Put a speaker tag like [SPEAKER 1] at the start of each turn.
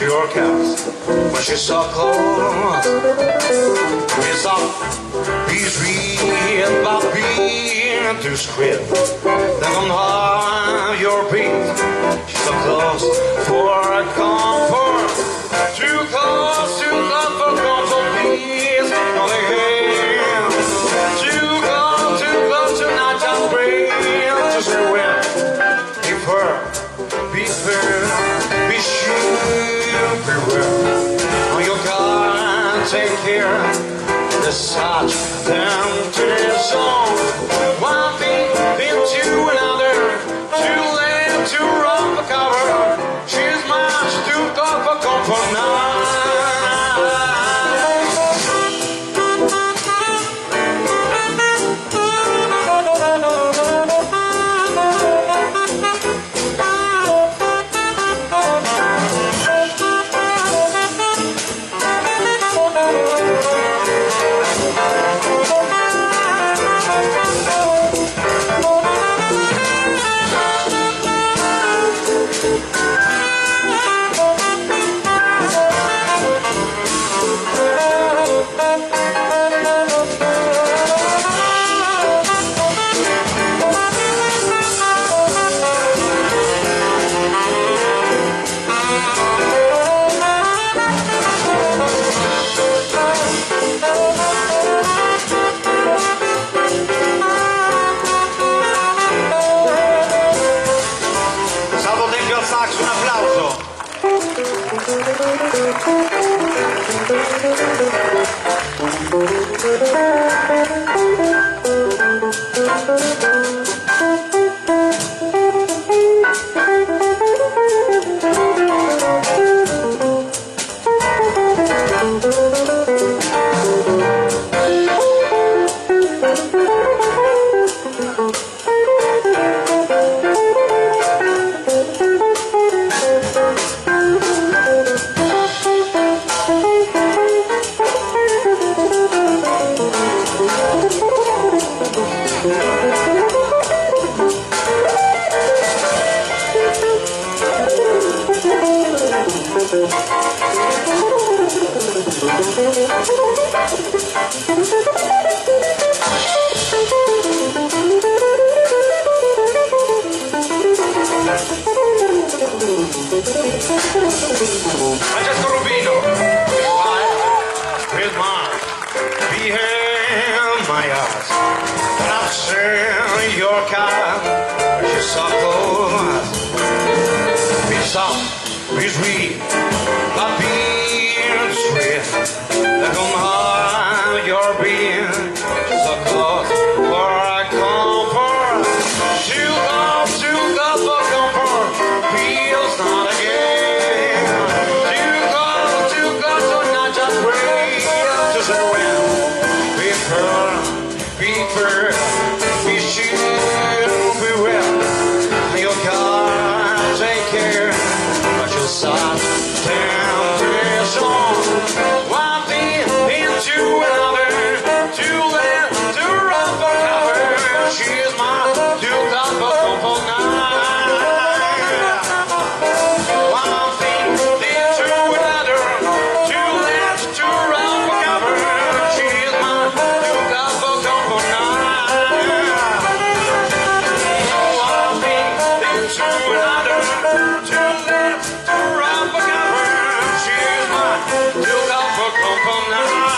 [SPEAKER 1] your cast. When she's so close, it's up, he's real, but being too squid. They don't have your beat. She's so close for a comfort. Too close for comfort, please. No, they can't. Too close to not just bring to screw in. Be fair, be sure, beware. Oh, you gotta take care. There's such temptation. One thing into another. Too late to run for cover. She's much too tough for comfort now. Un applauso. Francesco Rubino, with my behind my eyes, and I've seen your car, she's so close, be soft, be sweet, but being sweet, they're gonna have your being, she's so close for a comfort, too close for comfort, feels not again. Be sure, beware. You gotta take care, but you'll start temptation. One thing into another, too late to run for cover. She's my too tough for comfort now. One thing into another, too late to run for cover. She's my too tough for comfort now. Too late to run for cover. She's mine. Too tough for comfort now.